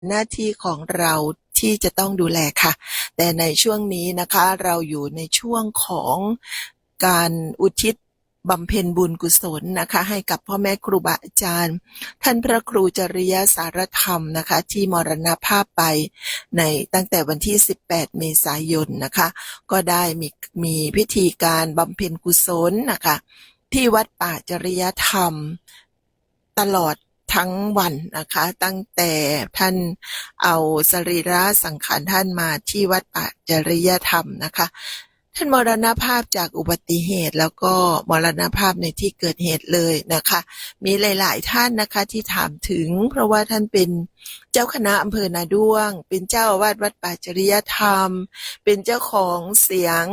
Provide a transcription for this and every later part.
หน้าที่ของเราที่จะต้องดูแลค่ะแต่ในช่วงนี้นะคะเราอยู่ในช่วงของการอุทิศบำเพ็ญบุญกุศลนะคะให้กับพ่อแม่ครูบาอาจารย์ท่านพระครูจริยสารธรรมนะคะที่มรณภาพไปในตั้งแต่วันที่18เมษายนนะคะก็ได้มีพิธีการบำเพ็ญกุศลนะคะที่วัดป่าจริยธรรมตลอดทั้งวันนะคะตั้งแต่ท่านเอาสรีระสังขารท่านมาที่วัดป่าจริยธรรมนะคะท่านมรณภาพจากอุบัติเหตุแล้วก็มรณภาพในที่เกิดเหตุเลยนะคะมีหลายๆท่านนะคะที่ถามถึงเพราะว่าท่านเป็นเจ้าคณะอำเภอนาด้วงเป็นเจ้าอาวาสวัดป่าจริยธรรมเป็นเจ้าของเสียง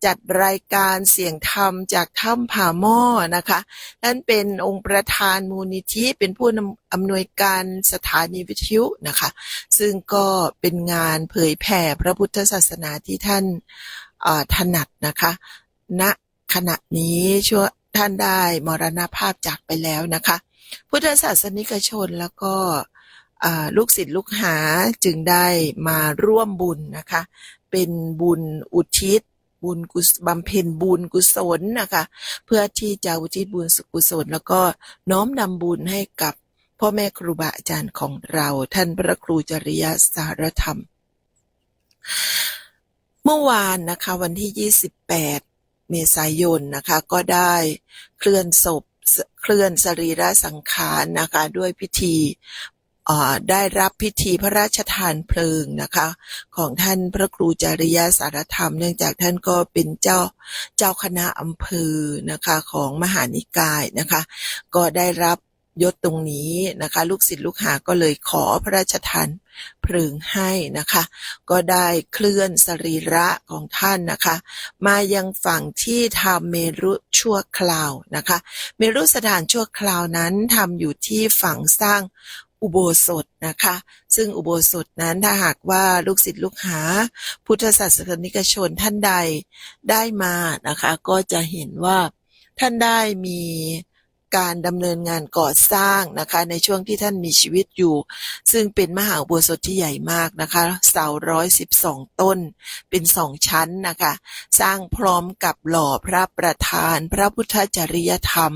จัดรายการเสียงธรรมจากถ้ำผาหม้อนะคะท่านเป็นองค์ประธานมูลนิธิเป็นผู้อำนวยการสถานีวิทยุนะคะซึ่งก็เป็นงานเผยแผ่พระพุทธศาสนาที่ท่านถนัดนะคะณขณะนี้ช่วงท่านได้มรณภาพจากไปแล้วนะคะพุทธศาสนิกชนแล้วก็ลูกศิษย์ลูกหาจึงได้มาร่วมบุญนะคะเป็นบุญอุทิศบุญบำเพ็ญบุญกุศลนะคะเพื่อที่จะอุทิศบุญกุศลแล้วก็น้อมนำบุญให้กับพ่อแม่ครูบาอาจารย์ของเราท่านพระครูจริยสารธรรมเมื่อวานนะคะวันที่28เมษายนนะคะก็ได้เคลื่อนสรีระสังขารนะคะด้วยพิธีได้รับพิธีพระราชทานเพลิงนะคะของท่านพระครูจริยสารธรรมเนื่องจากท่านก็เป็นเจ้าคณะอำเภอนะคะของมหานิกายนะคะก็ได้รับยศตรงนี้นะคะลูกศิษย์ลูกหาก็เลยขอพระราชทานเพลิงให้นะคะก็ได้เคลื่อนสรีระของท่านนะคะมายังฝั่งที่ทำเมรุชั่วคราวนะคะเมรุสถานชั่วคราวนั้นทำอยู่ที่ฝั่งสร้างอุโบสถนะคะซึ่งอุโบสถนั้นถ้าหากว่าลูกศิษย์ลูกหาพุทธศาสนิกชนท่านใดได้มานะคะก็จะเห็นว่าท่านได้มีการดำเนินงานก่อสร้างนะคะในช่วงที่ท่านมีชีวิตอยู่ซึ่งเป็นมหาอุโบสถที่ใหญ่มากนะคะเสา112ต้นเป็น2ชั้นนะคะสร้างพร้อมกับหล่อพระประธานพระพุทธจริยธรรม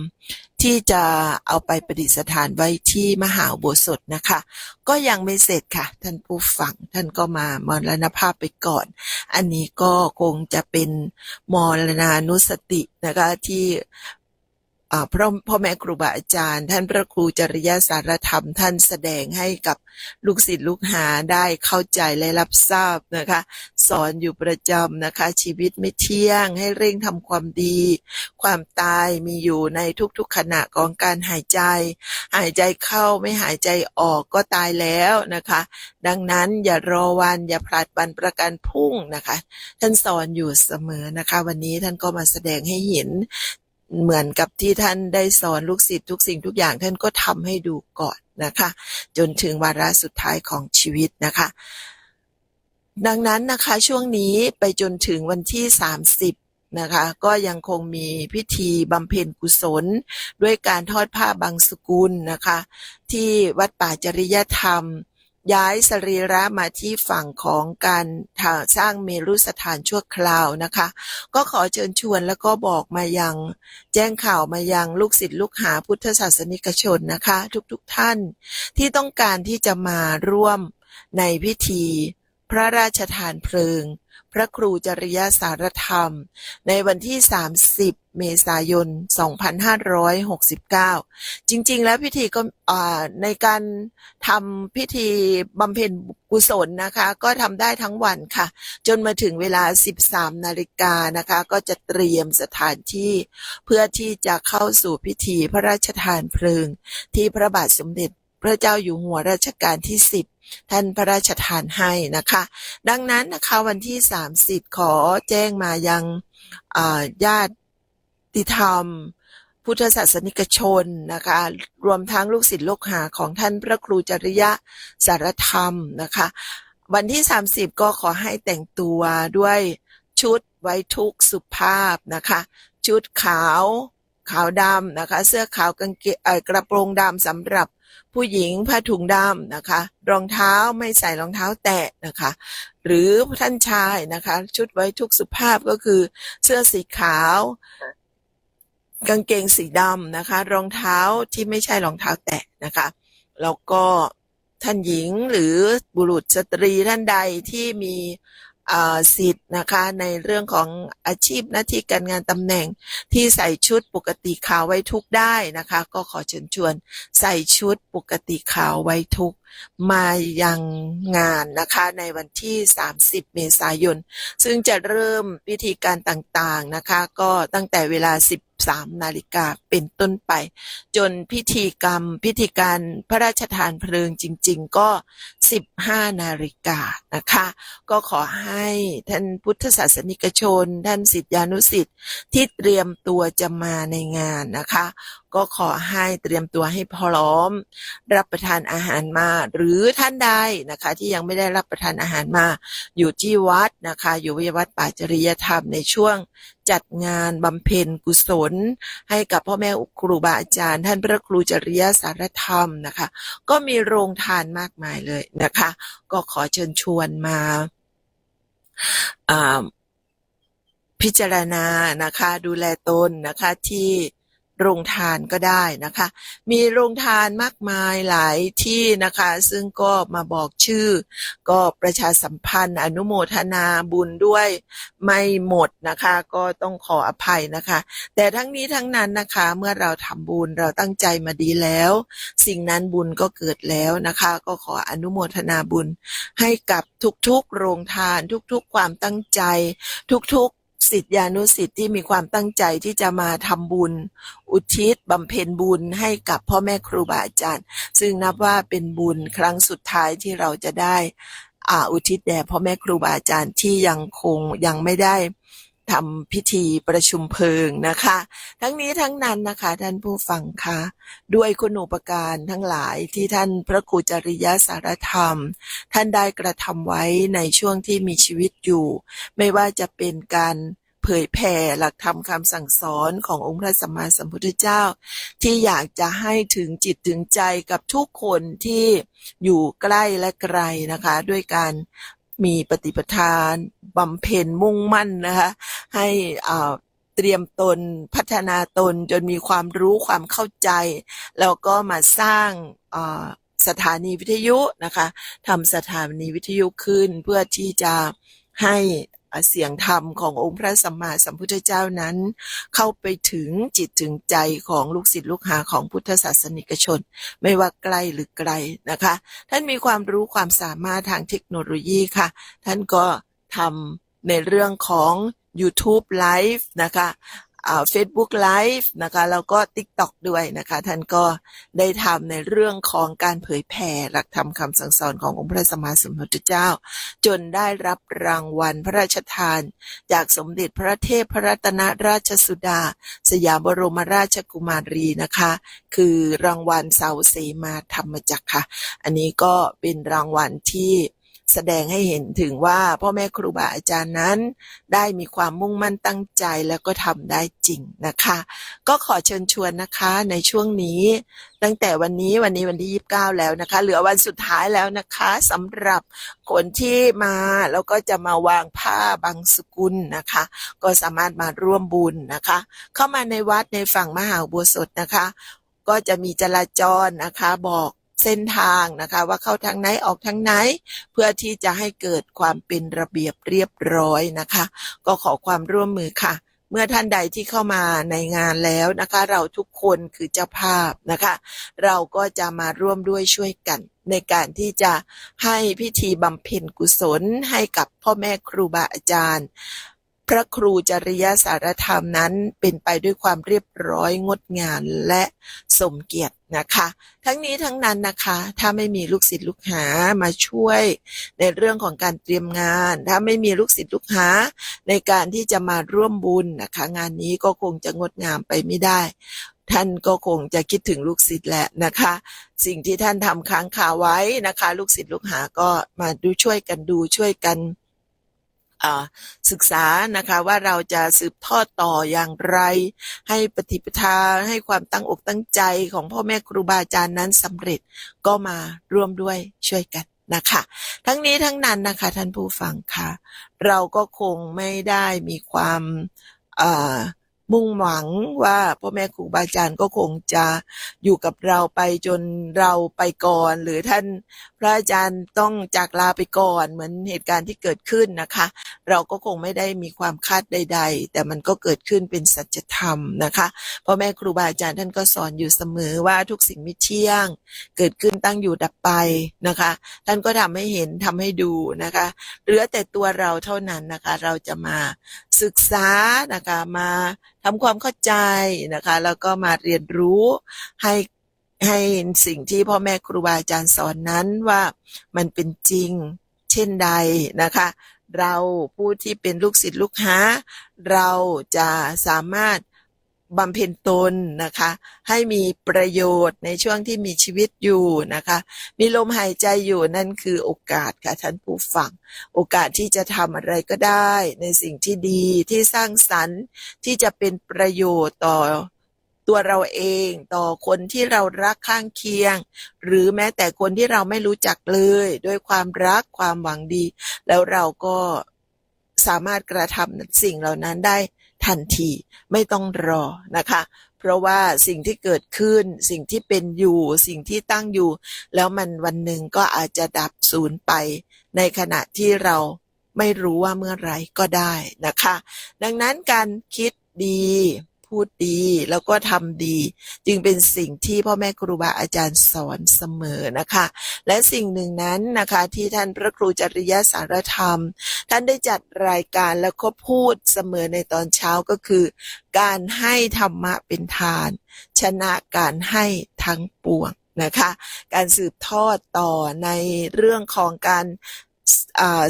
ที่จะเอาไปประดิษฐานไว้ที่มหาอุโบสถนะคะก็ยังไม่เสร็จค่ะท่านผู้ฟังท่านก็มามรณภาพไปก่อนอันนี้ก็คงจะเป็นมรณานุสตินะคะที่พ่อแม่ครูบาอาจารย์ท่านพระครูจริยสารธรรมท่านแสดงให้กับลูกศิษย์ลูกหาได้เข้าใจและรับทราบนะคะสอนอยู่ประจำนะคะชีวิตไม่เที่ยงให้เร่งทำความดีความตายมีอยู่ในทุกๆขณะของการหายใจเข้าไม่หายใจออกก็ตายแล้วนะคะดังนั้นอย่ารอวันอย่าพลาดวันประกันพรุ่งนะคะท่านสอนอยู่เสมอนะคะวันนี้ท่านก็มาแสดงให้เห็นเหมือนกับที่ท่านได้สอนลูกศิษย์ทุกสิ่งทุกอย่างท่านก็ทำให้ดูก่อนนะคะจนถึงวาระสุดท้ายของชีวิตนะคะดังนั้นนะคะช่วงนี้ไปจนถึงวันที่30นะคะก็ยังคงมีพิธีบำเพ็ญกุศลด้วยการทอดผ้าบางสกุลนะคะที่วัดป่าจริยธรรมย้ายสรีระมาที่ฝั่งของการสร้างเมรุสถานชั่วคราวนะคะก็ขอเชิญชวนแล้วก็บอกมายังแจ้งข่าวมายังลูกศิษย์ลูกหาพุทธศาสนิกชนนะคะทุกท่านที่ต้องการที่จะมาร่วมในพิธีพระราชทานเพลิงพระครูจริยสารธรรมในวันที่30เมษายน2569จริงๆแล้วพิธีก็ในการทำพิธีบำเพ็ญกุศลนะคะก็ทำได้ทั้งวันค่ะจนมาถึงเวลา 13 นาฬิกานะคะก็จะเตรียมสถานที่เพื่อที่จะเข้าสู่พิธีพระราชทานเพลิงที่พระบาทสมเด็จพระเจ้าอยู่หัวรัชกาลที่10ท่านพระราชทานให้นะคะดังนั้นนะคะวันที่30ขอแจ้งมายังญาติธรรมพุทธศาสนิกชนนะคะรวมทั้งลูกศิษย์ลูกหาของท่านพระครูจริยสารธรรมนะคะวันที่30ก็ขอให้แต่งตัวด้วยชุดไว้ทุกข์สุภาพนะคะชุดขาวดำนะคะเสื้อขาวกางเกงกระโปรงดำสำหรับ ผู้หญิงผ้าถุงดำนะคะรองเท้าไม่ใส่รองเท้าแตะนะคะหรือท่านชายนะคะชุดไว้ทุกสุภาพก็คือเสื้อสีขาวกางเกงสีดำนะคะรองเท้าที่ไม่ใช่รองเท้าแตะนะคะแล้วก็ท่านหญิงหรือบุรุษสตรีท่านใดที่มีสิทธิ์นะคะในเรื่องของอาชีพหน้าที่การงานตำแหน่งที่ใส่ชุดปกติขาวไว้ทุกข์ได้นะคะก็ขอเชิญชวนใส่ชุดปกติขาวไว้ทุกข์มายังงานนะคะในวันที่30เมษายนซึ่งจะเริ่มพิธีการต่างๆนะคะก็ตั้งแต่เวลา13 นาฬิกาเป็นต้นไปจนพิธีการพระราชทานเพลิงจริงๆก็15 นาฬิกานะคะก็ขอให้ท่านพุทธศาสนิกชนท่านศิษยานุศิษย์ที่เตรียมตัวจะมาในงานนะคะก็ขอให้เตรียมตัวให้พร้อมรับประทานอาหารมาหรือท่านใดนะคะที่ยังไม่ได้รับประทานอาหารมาอยู่ที่วัดนะคะอยู่ที่วัดป่าจริยธรรมในช่วงจัดงานบำเพ็ญกุศลให้กับพ่อแม่ครูบาอาจารย์ท่านพระครูจริยสารธรรมนะคะก็มีโรงทานมากมายเลยนะคะก็ขอเชิญชวนมาพิจารณานะคะดูแลตนนะคะที่โรงทานก็ได้นะคะมีโรงทานมากมายหลายที่นะคะซึ่งก็มาบอกชื่อก็ประชาสัมพันธ์อนุโมทนาบุญด้วยไม่หมดนะคะก็ต้องขออภัยนะคะแต่ทั้งนี้ทั้งนั้นนะคะเมื่อเราทำบุญเราตั้งใจมาดีแล้วสิ่งนั้นบุญก็เกิดแล้วนะคะก็ขออนุโมทนาบุญให้กับทุกๆโรงทานทุกๆความตั้งใจทุกๆศิษยานุศิษย์ที่มีความตั้งใจที่จะมาทำบุญอุทิศบำเพ็ญบุญให้กับพ่อแม่ครูบาอาจารย์ซึ่งนับว่าเป็นบุญครั้งสุดท้ายที่เราจะได้อุทิศแด่พ่อแม่ครูบาอาจารย์ที่ยังไม่ได้ทำพิธีประชุมเพลิงนะคะทั้งนี้ทั้งนั้นนะคะท่านผู้ฟังคะด้วยคุณูปการทั้งหลายที่ท่านพระครูจริยสารธรรมท่านได้กระทำไว้ในช่วงที่มีชีวิตอยู่ไม่ว่าจะเป็นการเผยแผ่หลักธรรมคำสั่งสอนขององค์พระสัมมาสัมพุทธเจ้าที่อยากจะให้ถึงจิตถึงใจกับทุกคนที่อยู่ใกล้และไกลนะคะด้วยการมีปฏิปทานบำเพ็ญมุ่งมั่นนะคะให้เตรียมตนพัฒนาตนจนมีความรู้ความเข้าใจแล้วก็มาสร้างสถานีวิทยุนะคะทำสถานีวิทยุขึ้นเพื่อที่จะให้เสียงธรรมขององค์พระสัมมาสัมพุทธเจ้านั้นเข้าไปถึงจิตถึงใจของลูกศิษย์ลูกหาของพุทธศาสนิกชนไม่ว่าใกล้หรือไกลนะคะท่านมีความรู้ความสามารถทางเทคโนโลยีค่ะท่านก็ทำในเรื่องของ YouTube Live นะคะFacebook Live นะคะแล้วก็ TikTok ด้วยนะคะท่านก็ได้ทำในเรื่องของการเผยแผ่หลักธรรมคำสั่งสอนขององค์พระสัมมาสัมพุทธเจ้าจนได้รับรางวัลพระราชทานจากสมเด็จพระเทพพระรัตนราชสุดาสยามบรมราชกุมารีนะคะคือรางวัลเสาเสมาธรรมจักรค่ะอันนี้ก็เป็นรางวัลที่แสดงให้เห็นถึงว่าพ่อแม่ครูบาอาจารย์นั้นได้มีความมุ่งมั่นตั้งใจแล้วก็ทำได้จริงนะคะก็ขอเชิญชวนนะคะในช่วงนี้ตั้งแต่วันนี้วันที่29แล้วนะคะเหลือวันสุดท้ายแล้วนะคะสำหรับคนที่มาแล้วก็จะมาวางผ้าบังสกุลนะคะก็สามารถมาร่วมบุญนะคะเข้ามาในวัดในฝั่งมหาอุโบสถนะคะก็จะมีจราจรนะคะบอกเส้นทางนะคะว่าเข้าทางไหนออกทางไหนเพื่อที่จะให้เกิดความเป็นระเบียบเรียบร้อยนะคะก็ขอความร่วมมือค่ะเมื่อท่านใดที่เข้ามาในงานแล้วนะคะเราทุกคนคือเจ้าภาพนะคะเราก็จะมาร่วมด้วยช่วยกันในการที่จะให้พิธีบำเพ็ญกุศลให้กับพ่อแม่ครูบาอาจารย์พระครูจริยสารธรรมนั้นเป็นไปด้วยความเรียบร้อยงดงามและสมเกียรตินะคะทั้งนี้ทั้งนั้นนะคะถ้าไม่มีลูกศิษย์ลูกหามาช่วยในเรื่องของการเตรียมงานถ้าไม่มีลูกศิษย์ลูกหาในการที่จะมาร่วมบุญนะคะงานนี้ก็คงจะงดงามไปไม่ได้ท่านก็คงจะคิดถึงลูกศิษย์แหละนะคะสิ่งที่ท่านทำค้างคาไว้นะคะลูกศิษย์ลูกหาก็มาดูช่วยกัน ศึกษานะคะว่าเราจะสืบทอดต่ออย่างไรให้ปฏิปทาให้ความตั้งอกตั้งใจของพ่อแม่ครูบาอาจารย์นั้นสำเร็จก็มาร่วมด้วยช่วยกันนะคะทั้งนี้ทั้งนั้นนะคะท่านผู้ฟังค่ะเราก็คงไม่ได้มีความมุ่งหวังว่าพ่อแม่ครูบาอาจารย์ก็คงจะอยู่กับเราไปจนเราไปก่อนหรือท่านพระอาจารย์ต้องจากลาไปก่อนเหมือนเหตุการณ์ที่เกิดขึ้นนะคะเราก็คงไม่ได้มีความคาดใดๆแต่มันก็เกิดขึ้นเป็นสัจธรรมนะคะพ่อแม่ครูบาอาจารย์ท่านก็สอนอยู่เสมอว่าทุกสิ่งไม่เที่ยงเกิดขึ้นตั้งอยู่ดับไปนะคะท่านก็ทำให้เห็นทำให้ดูนะคะเหลือแต่ตัวเราเท่านั้นนะคะเราจะมาศึกษานะคะมาทำความเข้าใจนะคะแล้วก็มาเรียนรู้ให้สิ่งที่พ่อแม่ครูบาอาจารย์สอนนั้นว่ามันเป็นจริงเช่นใดนะคะเราผู้ที่เป็นลูกศิษย์ลูกหาเราจะสามารถบำเพ็ญตนนะคะให้มีประโยชน์ในช่วงที่มีชีวิตอยู่นะคะมีลมหายใจอยู่นั่นคือโอกาสค่ะท่านผู้ฟังโอกาสที่จะทำอะไรก็ได้ในสิ่งที่ดีที่สร้างสรรค์ที่จะเป็นประโยชน์ต่อตัวเราเองต่อคนที่เรารักข้างเคียงหรือแม้แต่คนที่เราไม่รู้จักเลยด้วยความรักความหวังดีแล้วเราก็สามารถกระทำสิ่งเหล่านั้นได้ทันทีไม่ต้องรอนะคะเพราะว่าสิ่งที่เกิดขึ้นสิ่งที่เป็นอยู่สิ่งที่ตั้งอยู่แล้วมันวันหนึ่งก็อาจจะดับสูญไปในขณะที่เราไม่รู้ว่าเมื่อไหร่ก็ได้นะคะดังนั้นการคิดดีพูดดีแล้วก็ทำดีจึงเป็นสิ่งที่พ่อแม่ครูบาอาจารย์สอนเสมอนะคะและสิ่งหนึ่งนั้นนะคะที่ท่านพระครูจริยสารธรรมท่านได้จัดรายการแล้วก็พูดเสมอในตอนเช้าก็คือการให้ธรรมะเป็นทานชนะการให้ทั้งปวงนะคะการสืบทอดต่อในเรื่องของการ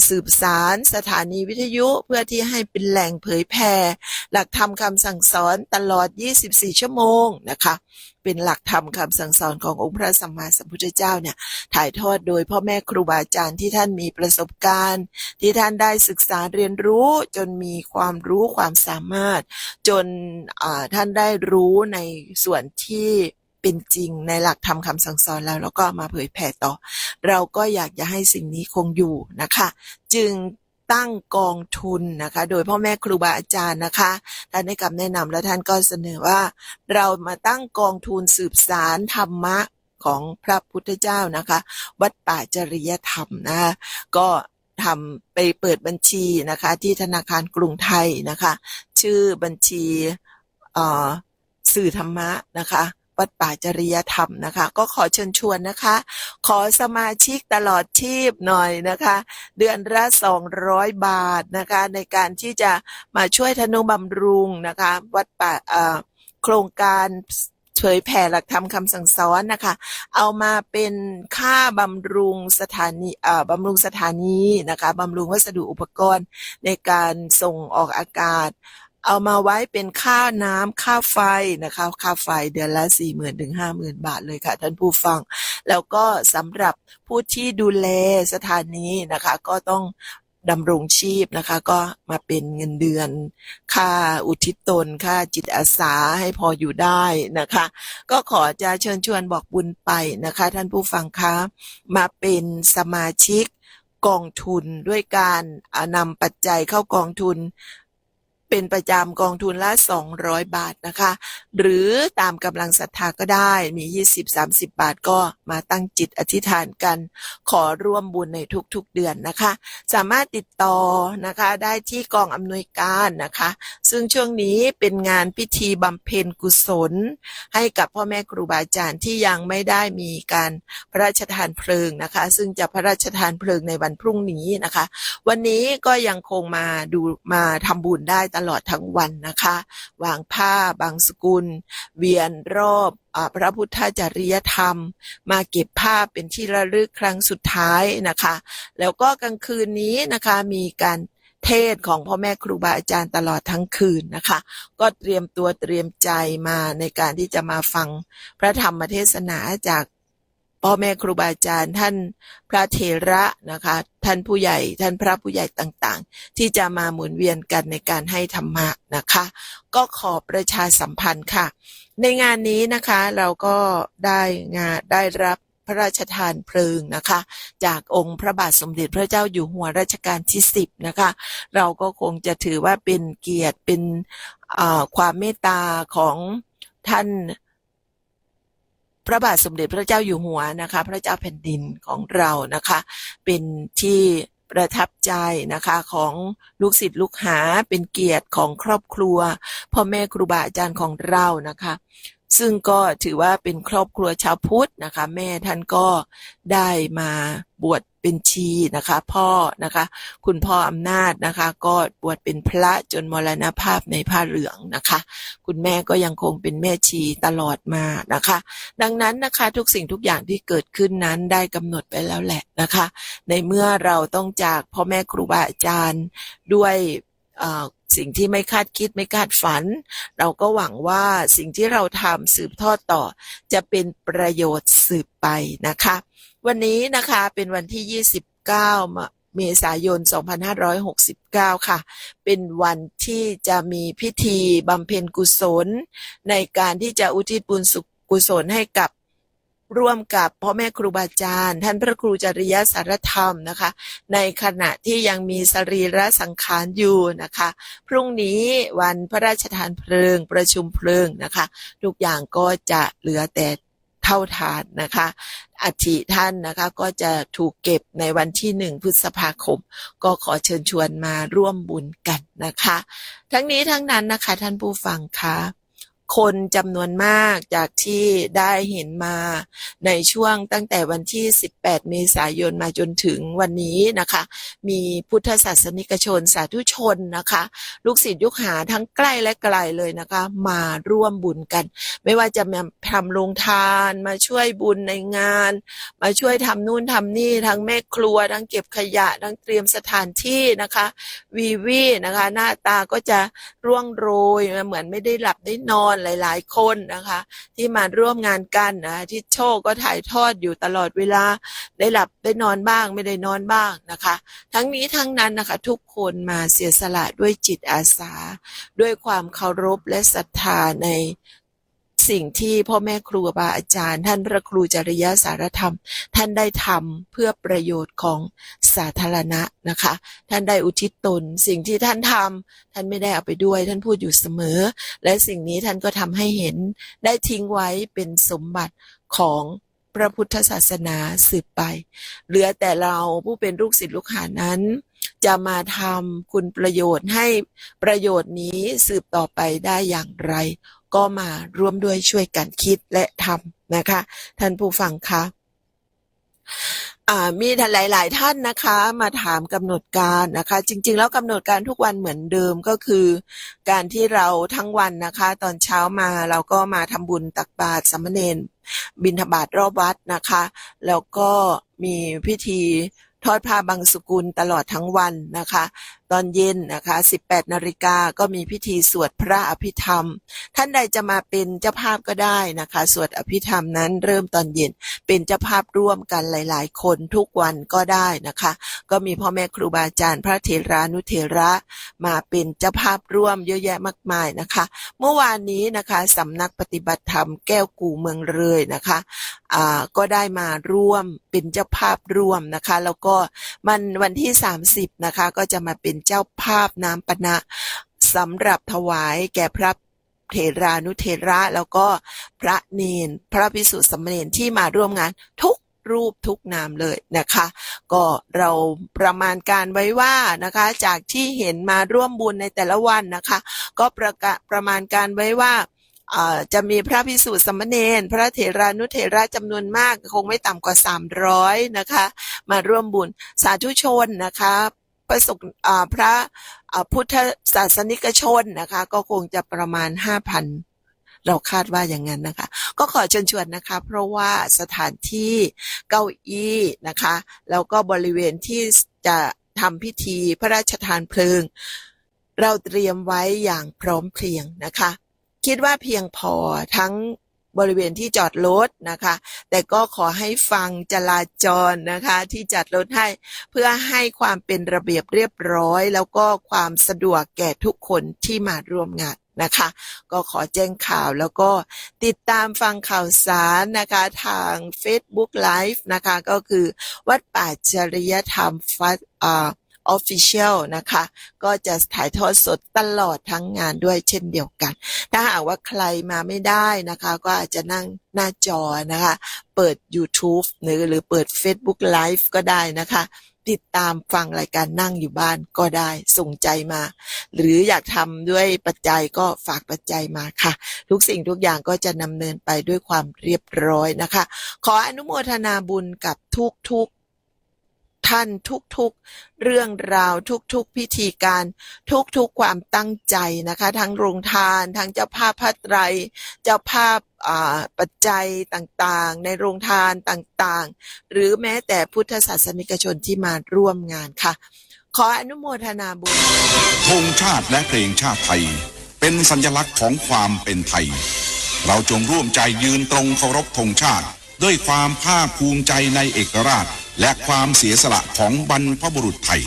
สืบสารสถานีวิทยุเพื่อที่ให้เป็นแหล่งเผยแผ่หลักธรรมคำสั่งสอนตลอด24ชั่วโมงนะคะเป็นหลักธรรมคำสั่งสอนขององค์พระสัมมาสัมพุทธเจ้าเนี่ยถ่ายทอดโดยพ่อแม่ครูบาอาจารย์ที่ท่านมีประสบการณ์ที่ท่านได้ศึกษาเรียนรู้จนมีความรู้ความสามารถจนท่านได้รู้ในส่วนที่เป็นจริงในหลักธรรมคำสั่งสอนแล้วก็มาเผยแผ่ต่อเราก็อยากจะให้สิ่งนี้คงอยู่นะคะจึงตั้งกองทุนนะคะโดยพ่อแม่ครูบาอาจารย์นะคะท่านให้คำแนะนำและท่านก็เสนอว่าเรามาตั้งกองทุนสืบสารธรรมะของพระพุทธเจ้านะคะวัดป่าจริยธรรมนะคะก็ทำไปเปิดบัญชีนะคะที่ธนาคารกรุงไทยนะคะชื่อบัญชีสื่อธรรมะนะคะวัดป่าจริยธรรมนะคะก็ขอเชิญชวนนะคะขอสมาชิกตลอดชีพหน่อยนะคะเดือนละ200 บาทนะคะในการที่จะมาช่วยทนุบำรุงนะคะวัดป่าโครงการเผยแผ่หลักธรรมคำสั่งสอนนะคะเอามาเป็นค่าบำรุงสถานีนะคะบำรุงวัสดุอุปกรณ์ในการส่งออกอากาศเอามาไว้เป็นค่าน้ำค่าไฟนะคะค่าไฟเดือนละ 40,000 ถึง 50,000 บาทเลยค่ะท่านผู้ฟังแล้วก็สำหรับผู้ที่ดูแลสถานีนะคะก็ต้องดำรงชีพนะคะก็มาเป็นเงินเดือนค่าอุทิศตนค่าจิตอาสาให้พออยู่ได้นะคะก็ขอจะเชิญชวนบอกบุญไปนะคะท่านผู้ฟังคะมาเป็นสมาชิกกองทุนด้วยการนำปัจจัยเข้ากองทุนเป็นประจำกองทุนละ200 บาทนะคะหรือตามกำลังศรัทธาก็ได้มี20-30 บาทก็มาตั้งจิตอธิษฐานกันขอร่วมบุญในทุกๆเดือนนะคะสามารถติดต่อนะคะได้ที่กองอำนวยการนะคะซึ่งช่วงนี้เป็นงานพิธีบำเพ็ญกุศลให้กับพ่อแม่ครูบาอาจารย์ที่ยังไม่ได้มีการพระราชทานเพลิงนะคะซึ่งจะพระราชทานเพลิงในวันพรุ่งนี้นะคะวันนี้ก็ยังคงมาทำบุญได้ตลอดทั้งวันนะคะวางผ้าบางสกุลเวียนรอบพระพุทธจริยธรรมมาเก็บภาพเป็นที่ระลึกครั้งสุดท้ายนะคะแล้วก็กลางคืนนี้นะคะมีการเทศของพ่อแม่ครูบาอาจารย์ตลอดทั้งคืนนะคะก็เตรียมตัวเตรียมใจมาในการที่จะมาฟังพระธรรมเทศนาจากพ่อแม่ครูบาอาจารย์ท่านพระเถระนะคะ ท่านผู้ใหญ่ท่านพระผู้ใหญ่ต่างๆที่จะมาหมุนเวียนกันในการให้ธรรมะนะคะก็ขอประชาสัมพันธ์ค่ะในงานนี้นะคะเราก็ได้รับพระราชทานเพลิงนะคะจากองค์พระบาทสมเด็จพระเจ้าอยู่หัวรัชกาลที่10นะคะเราก็คงจะถือว่าเป็นเกียรติเป็นความเมตตาของท่านพระบาทสมเด็จพระเจ้าอยู่หัวนะคะพระเจ้าแผ่นดินของเรานะคะเป็นที่ประทับใจนะคะของลูกศิษย์ลูกหาเป็นเกียรติของครอบครัวพ่อแม่ครูบาอาจารย์ของเรานะคะซึ่งก็ถือว่าเป็นครอบครัวชาวพุทธนะคะแม่ท่านก็ได้มาบวชเป็นชีนะคะพ่อนะคะคุณพ่ออำนาจนะคะก็บวชเป็นพระจนมรณภาพในผ้าเหลืองนะคะคุณแม่ก็ยังคงเป็นแม่ชีตลอดมานะคะดังนั้นนะคะทุกสิ่งทุกอย่างที่เกิดขึ้นนั้นได้กำหนดไปแล้วแหละนะคะในเมื่อเราต้องจากพ่อแม่ครูบาอาจารย์ด้วยสิ่งที่ไม่คาดคิดไม่คาดฝันเราก็หวังว่าสิ่งที่เราทำสืบทอดต่อจะเป็นประโยชน์สืบไปนะคะวันนี้นะคะเป็นวันที่29เมษายน2569ค่ะเป็นวันที่จะมีพิธีบำเพ็ญกุศลในการที่จะอุทิศบุญกุศลให้กับร่วมกับพ่อแม่ครูบาอาจารย์ท่านพระครูจริยสารธรรมนะคะในขณะที่ยังมีสรีระสังขารอยู่นะคะพรุ่งนี้วันพระราชทานเพลิงประชุมเพลิงนะคะทุกอย่างก็จะเหลือแต่เท่าฐานนะคะอัฐิท่านนะคะก็จะถูกเก็บในวันที่1 พฤษภาคมก็ขอเชิญชวนมาร่วมบุญกันนะคะทั้งนี้ทั้งนั้นนะคะท่านผู้ฟังคะคนจำนวนมากจากที่ได้เห็นมาในช่วงตั้งแต่วันที่18เมษายนมาจนถึงวันนี้นะคะมีพุทธศาสนิกชนสาธุชนนะคะลูกศิษย์ลูกหาทั้งใกล้และไกลเลยนะคะมาร่วมบุญกันไม่ว่าจะมาทำโรงทานมาช่วยบุญในงานมาช่วยทำนู่นทำนี่ทั้งแม่ครัวทั้งเก็บขยะทั้งเตรียมสถานที่นะคะวีนะคะหน้าตาก็จะร่วงโรยเหมือนไม่ได้หลับได้นอนหลายๆคนนะคะที่มาร่วมงานกันนะที่โชคก็ถ่ายทอดอยู่ตลอดเวลาได้หลับได้นอนบ้างไม่ได้นอนบ้างนะคะทั้งนี้ทั้งนั้นนะคะทุกคนมาเสียสละด้วยจิตอาสาด้วยความเคารพและศรัทธาในสิ่งที่พ่อแม่ครูบาอาจารย์ท่านพระครูจริยสารธรรมท่านได้ทำเพื่อประโยชน์ของสาธารณะนะคะท่านได้อุทิศตนสิ่งที่ท่านทำท่านไม่ได้เอาไปด้วยท่านพูดอยู่เสมอและสิ่งนี้ท่านก็ทำให้เห็นได้ทิ้งไว้เป็นสมบัติของพระพุทธศาสนาสืบไปเหลือแต่เราผู้เป็นลูกศิษย์ลูกหานั้นจะมาทำคุณประโยชน์ให้ประโยชน์นี้สืบต่อไปได้อย่างไรก็มาร่วมด้วยช่วยกันคิดและทำนะคะท่านผู้ฟังคะมีหลายๆท่านนะคะมาถามกำหนดการนะคะจริงๆแล้วกำหนดการทุกวันเหมือนเดิมก็คือการที่เราทั้งวันนะคะตอนเช้ามาเราก็มาทำบุญตักบาตรสามเณรบิณฑบาตรอบวัดนะคะแล้วก็มีพิธีทอดผ้าบังสุกุลตลอดทั้งวันนะคะตอนเย็นนะคะ18 นาฬิกาก็มีพิธีสวดพระอภิธรรมท่านใดจะมาเป็นเจ้าภาพก็ได้นะคะสวดอภิธรรมนั้นเริ่มตอนเย็นเป็นเจ้าภาพร่วมกันหลายๆคนทุกวันก็ได้นะคะก็มีพ่อแม่ครูบาอาจารย์พระเถรานุเถระมาเป็นเจ้าภาพร่วมเยอะแยะมากมายนะคะเมื่อวานนี้นะคะสำนักปฏิบัติธรรมแก้วกู่เมืองเลยนะคะก็ได้มาร่วมเป็นเจ้าภาพร่วมนะคะแล้วก็วันที่30นะคะก็จะมาเป็นเจ้าภาพน้ำปนะสำหรับถวายแก่พระเถรานุเถระแล้วก็พระเนนพระภิกษุสามเณรที่มาร่วมงานทุกรูปทุกนามเลยนะคะก็เราประมาณการไว้ว่านะคะจากที่เห็นมาร่วมบุญในแต่ละวันนะคะก็ประมาณการไว้ว่าจะมีพระภิกษุสามเณรพระเถรานุเถระจำนวนมากคงไม่ต่ำกว่า300นะคะมาร่วมบุญสาธุชนนะคะพระพุทธศาสนิกชนนะคะก็คงจะประมาณ 5,000 เราคาดว่าอย่างนั้นนะคะก็ขอเชิญชวนนะคะเพราะว่าสถานที่เก้าอี้นะคะแล้วก็บริเวณที่จะทำพิธีพระราชทานเพลิงเราเตรียมไว้อย่างพร้อมเพรียงนะคะคิดว่าเพียงพอทั้ง บริเวณที่จอดรถนะคะแต่ก็ขอให้ฟังจราจรนะคะที่จัดรถให้เพื่อให้ความเป็นระเบียบเรียบร้อยแล้วก็ความสะดวกแก่ทุกคนที่มาร่วมงานนะคะก็ขอแจ้งข่าวแล้วก็ติดตามฟังข่าวสารนะคะทาง Facebook Live นะคะก็คือวัดป่าจริยธรรมOfficial นะคะก็จะถ่ายทอดสดตลอดทั้งงานด้วยเช่นเดียวกันถ้าหากว่าใครมาไม่ได้นะคะก็อาจจะนั่งหน้าจอนะคะเปิด YouTube หรือเปิด Facebook Live ก็ได้นะคะติดตามฟังรายการนั่งอยู่บ้านก็ได้ส่งใจมาหรืออยากทำด้วยปัจจัยก็ฝากปัจจัยมาค่ะทุกสิ่งทุกอย่างก็จะดำเนินไปด้วยความเรียบร้อยนะคะขออนุโมทนาบุญกับทุกท่านทุกเรื่องราวทุกพิธีการทุกความตั้งใจนะคะทั้งโรงทานทั้งเจ้าภาพผ้าไตรเจ้าภาพปัจจัยต่างๆในโรงทานต่างๆหรือแม้แต่พุทธศาสนิกชนที่มาร่วมงานค่ะขออนุโมทนาบุญธงชาติและเพลงชาติไทยเป็นสัญลักษณ์ของความเป็นไทยเราจงร่วมใจยืนตรงเคารพธงชาติด้วยความภาคภูมิใจในเอกราชและความเสียสละของบรรพบุรุษไทย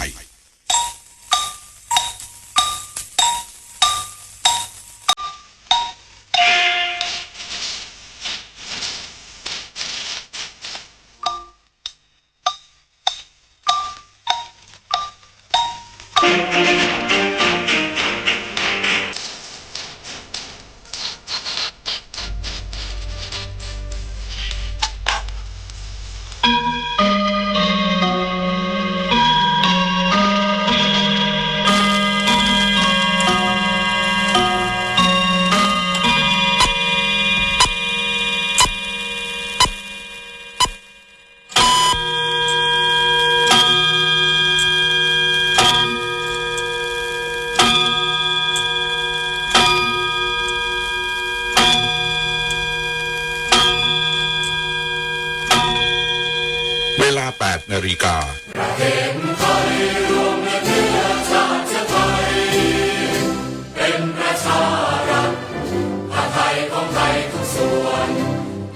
8 นาฬิกาเป็นประชารัฐผ้าไทยของไทยทุกส่วน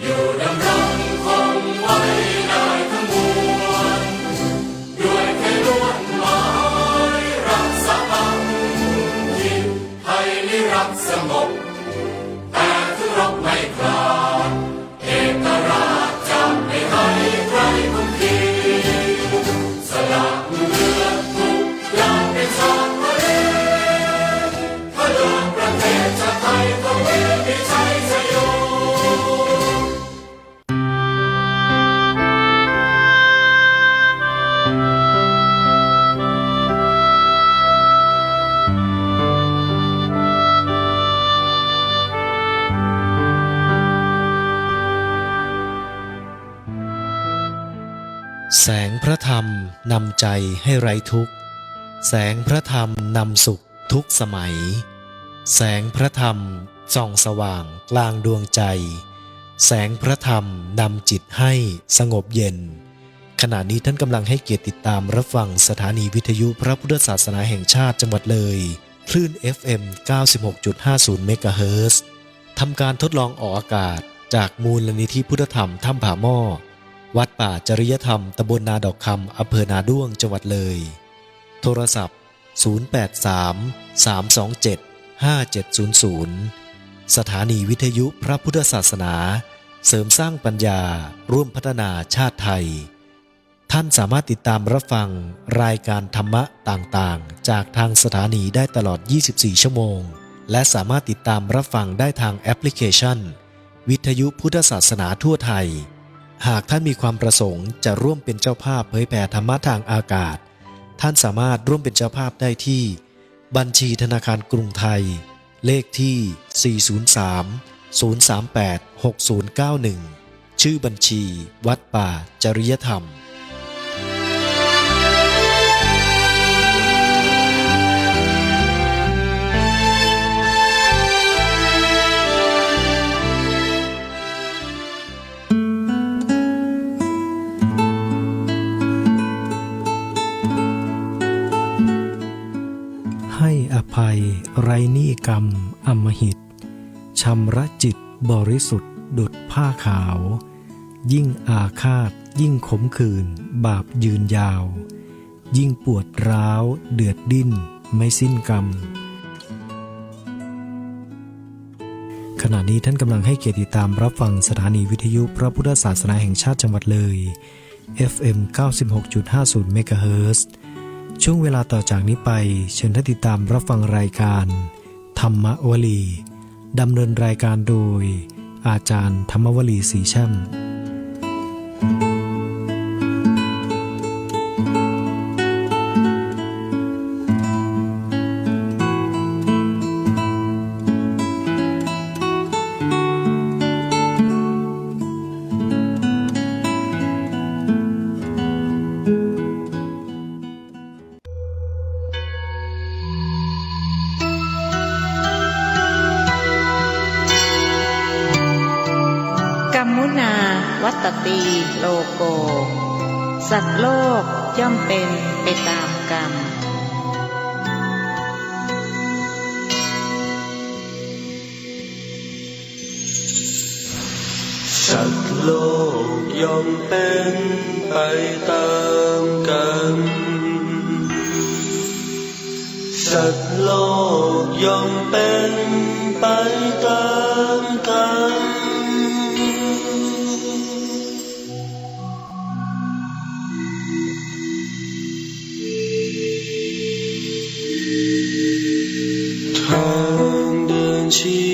อยู่ดำรงคงไว้ได้ทั้งมวลด้วยไทยล้วนหมายรักษาพันธิตไทยนิรักสงบแต่ถึงรบไม่กล้าเอกราชจะไม่ให้ใครคุมขีสละเลือดทุกอย่างเป็นชาติทะเลพลังประเทศชาติไทยก็มีชัยชโยแสงพระธรรมนำใจให้ไร้ทุกข์แสงพระธรรมนำสุขทุกสมัยแสงพระธรรมส่องสว่างกลางดวงใจแสงพระธรรมนำจิตให้สงบเย็นขณะนี้ท่านกำลังให้เกียรติติดตามรับฟังสถานีวิทยุพระพุทธศาสนาแห่งชาติจังหวัดเลยคลื่น FM 96.50 เมกะเฮิรตซ์ทำการทดลองออกอากาศจากมูลนิธิพุทธธรรมถ้ำผาหม้อวัดป่าจริยธรรมตำบลนาดอกคำอำเภอนาด้วงจังหวัดเลยโทรศัพท์083-327-5700สถานีวิทยุพระพุทธศาสนาเสริมสร้างปัญญาร่วมพัฒนาชาติไทยท่านสามารถติดตามรับฟังรายการธรรมะต่างๆจากทางสถานีได้ตลอด24ชั่วโมงและสามารถติดตามรับฟังได้ทางแอปพลิเคชันวิทยุพุทธศาสนาทั่วไทยหากท่านมีความประสงค์จะร่วมเป็นเจ้าภาพเผยแผ่ธรรมะทางอากาศท่านสามารถร่วมเป็นเจ้าภาพได้ที่บัญชีธนาคารกรุงไทยเลขที่403-038-6091ชื่อบัญชีวัดป่าจริยธรรมให้อภัยไร้หนี้กรรมอำมหิตชำระจิตบริสุทธิ์ ดุจผ้าขาว ยิ่งอาฆาตยิ่งขมขื่นบาปยืนยาว ยิ่งปวดร้าวเดือดดิ้นไม่สิ้นกรรม ขณะนี้ท่านกำลังให้เกียรติตามรับฟังสถานีวิทยุพระพุทธศาสนาแห่งชาติจังหวัดเลย FM 96.50 เมกะเฮิรตซ์ช่วงเวลาต่อจากนี้ไปเชิญท่านติดตามรับฟังรายการธรรมวลีดำเนินรายการโดยอาจารย์ธรรมวลีศรีแช่มกัมมุนาวัตตีโลโกสัตว์โลกย่อมเป็นไปตามกรรมสัตว์โลกย่อมเป็นไปตามกรรมสัตว์โลกย่อมเป็นไปตามกรรมทางเดินชี